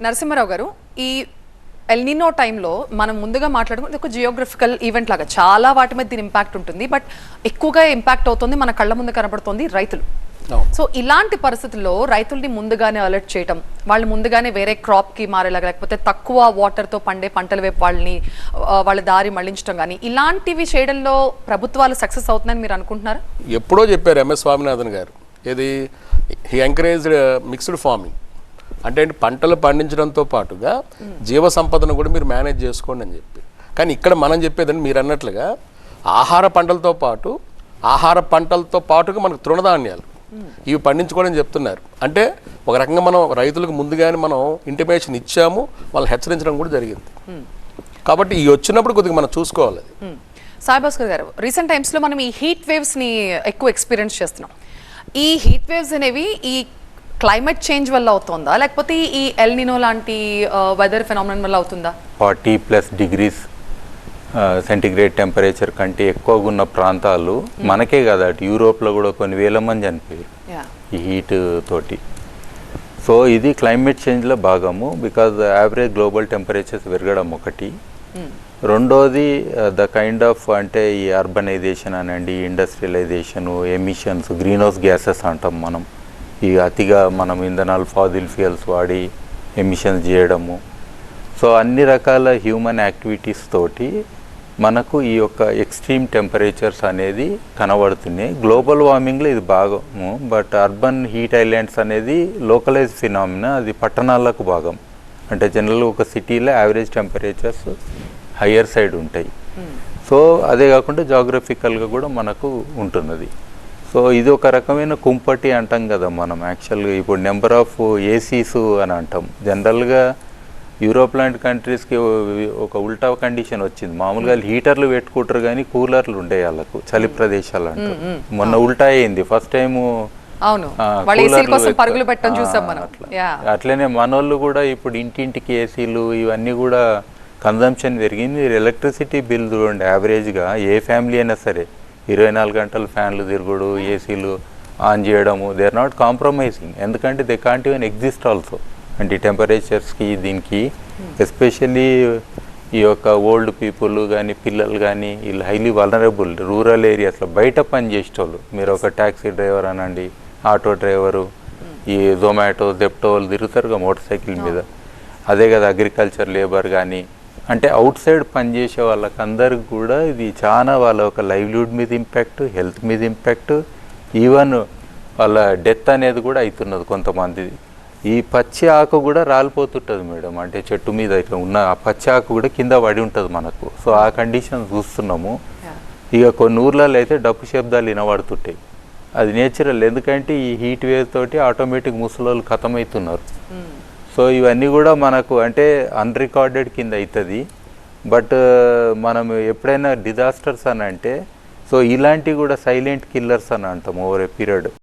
నరసింహారావు గారు, ఈ ఎల్నినో టైంలో మనం ముందుగా మాట్లాడుకుంటే ఒక జియోగ్రఫికల్ ఈవెంట్ లాగా చాలా వాటి మీద దీని ఇంపాక్ట్ ఉంటుంది. బట్ ఎక్కువగా ఇంపాక్ట్ అవుతుంది, మన కళ్ళ ముందు కనబడుతుంది రైతులు. సో ఇలాంటి పరిస్థితుల్లో రైతుల్ని ముందుగానే అలర్ట్ చేయటం, వాళ్ళు ముందుగానే వేరే క్రాప్కి మారేలాగా, లేకపోతే తక్కువ వాటర్తో పండే పంటల వైపు వాళ్ళ దారి మళ్లించడం కానీ, ఇలాంటివి చేయడంలో ప్రభుత్వాలు సక్సెస్ అవుతున్నాయని మీరు అనుకుంటున్నారా? ఎప్పుడో చెప్పారు ఎంఎస్ స్వామినాథన్ గారు, ఇది హీ ఎంకరేజ్డ్ మిక్స్డ్ ఫార్మింగ్. అంటే పంటలు పండించడంతో పాటుగా జీవ సంపదను కూడా మీరు మేనేజ్ చేసుకోండి అని చెప్పి. కానీ ఇక్కడ మనం చెప్పేదని మీరు అన్నట్లుగా ఆహార పంటలతో పాటుగా మనకు తృణధాన్యాలు ఇవి పండించుకోవడం చెప్తున్నారు. అంటే ఒక రకంగా మనం రైతులకు ముందుగానే మనం ఇంటిమేషన్ ఇచ్చాము, వాళ్ళని హెచ్చరించడం కూడా జరిగింది. కాబట్టి ఇవి వచ్చినప్పుడు కొద్దిగా మనం చూసుకోవాలి. సాయి భాస్కర్ గారు, రీసెంట్ టైమ్స్లో మనం ఈ హీట్ వేవ్స్ని ఎక్కువ ఎక్స్పీరియన్స్ చేస్తున్నాం. ఈ హీట్ వేవ్స్ అనేవి ఈ క్లైమేట్ చేంజ్ వల్ల అవుతుందా, లేకపోతే ఈ ఎల్నినో లాంటి వెదర్ ఫెనామినన్ వల్ల అవుతుందా? 40+ డిగ్రీస్ సెంటిగ్రేడ్ టెంపరేచర్ కంటే ఎక్కువగా ఉన్న ప్రాంతాలు మనకే కదా, అటు యూరోప్లో కూడా కొన్ని వేల మంది చనిపోయారు ఈ హీట్ తోటి. సో ఇది క్లైమేట్ చేంజ్లో భాగము. బికాజ్ యావరేజ్ గ్లోబల్ టెంపరేచర్స్ పెరగడం ఒకటి. రెండోది ద కైండ్ ఆఫ్ అంటే ఈ అర్బనైజేషన్ అనండి, ఇండస్ట్రియలైజేషను, ఎమిషన్స్, గ్రీన్ హౌస్ గ్యాసెస్ అంటాం మనం. ఈ అతిగా మనం ఇంధనాలు ఫాజిల్ ఫ్యూయల్స్ వాడి ఎమిషన్స్ చేయడము. సో అన్ని రకాల హ్యూమన్ యాక్టివిటీస్ తోటి మనకు ఈ యొక్క ఎక్స్ట్రీమ్ టెంపరేచర్స్ అనేది కనబడుతున్నాయి. గ్లోబల్ వార్మింగ్లో ఇది భాగము. బట్ అర్బన్ హీట్ ఐలాండ్స్ అనేది లోకలైజ్ ఫినామినా, అది పట్టణాలకు భాగం. అంటే జనరల్గా ఒక సిటీలో యావరేజ్ టెంపరేచర్స్ హయ్యర్ సైడ్ ఉంటాయి. సో అదే కాకుండా జాగ్రఫికల్గా కూడా మనకు ఉంటున్నది. సో ఇది ఒక రకమైన కుంపటి అంటాం కదా మనం. యాక్చువల్గా ఇప్పుడు నెంబర్ ఆఫ్ ఏసీస్ అని అంటాం. జనరల్గా యూరోప్ లాంటి కంట్రీస్కి ఒక ఉల్టా కండిషన్ వచ్చింది. మామూలుగా హీటర్లు పెట్టుకుంటారు కానీ కూలర్లు ఉండే వాళ్ళకు చలి ప్రదేశాలు అంటారు. మొన్న ఉల్టా అయింది. ఫస్ట్ టైము అట్లనే మనోళ్ళు కూడా ఇప్పుడు ఇంటింటికి ఏసీలు ఇవన్నీ కూడా కన్జంప్షన్ పెరిగింది. ఎలక్ట్రిసిటీ బిల్ చూడండి, యావరేజ్గా ఏ ఫ్యామిలీ అయినా సరే 24 గంటలు ఫ్యాన్లు తిరుగుడు, ఏసీలు ఆన్ చేయడము. They are not compromising. ఎందుకంటే they can't even exist also. అంటే టెంపరేచర్స్కి దీనికి ఎస్పెషల్లీ ఈ యొక్క ఓల్డ్ పీపుల్ కానీ పిల్లలు కానీ వీళ్ళు హైలీ వలనరబుల్. రూరల్ ఏరియాస్లో బయట పని చేసేటోళ్ళు, మీరు ఒక ట్యాక్సీ డ్రైవర్ అనండి, ఆటో డ్రైవరు, ఈ జొమాటో జెప్టో వాళ్ళు తిరుగుతారుగా మోటార్ సైకిల్ మీద. అదే కదా అగ్రికల్చర్ లేబర్ కానీ, అంటే అవుట్ సైడ్ పనిచేసే వాళ్ళకి అందరికి కూడా ఇది చాలా వాళ్ళ ఒక లైవ్లీహుడ్ మీద ఇంపాక్ట్, హెల్త్ మీద ఇంపాక్ట్, ఈవెన్ వాళ్ళ డెత్ అనేది కూడా అవుతున్నది కొంతమందిది. ఈ పచ్చి ఆకు కూడా రాలిపోతుంటుంది మేడం. అంటే చెట్టు మీద ఇట్లా ఉన్న ఆ పచ్చి ఆకు కూడా కింద పడి ఉంటుంది మనకు. సో ఆ కండిషన్ చూస్తున్నాము. ఇక కొన్ని ఊర్లలో అయితే డప్పు శబ్దాలు వినబడుతుంటాయి. అది నేచురల్. ఎందుకంటే ఈ హీట్ వేవ్ తోటి ఆటోమేటిక్ ముసలోళ్ళు ఖతమవుతున్నారు. సో ఇవన్నీ కూడా మనకు అంటే అన్రికార్డెడ్ కింద అవుతుంది. బట్ మనం ఎప్పుడైనా డిజాస్టర్స్ అని అంటే సో ఇలాంటివి కూడా సైలెంట్ కిల్లర్స్ అని అంటాం ఓవర్ ఏ పీరియడ్.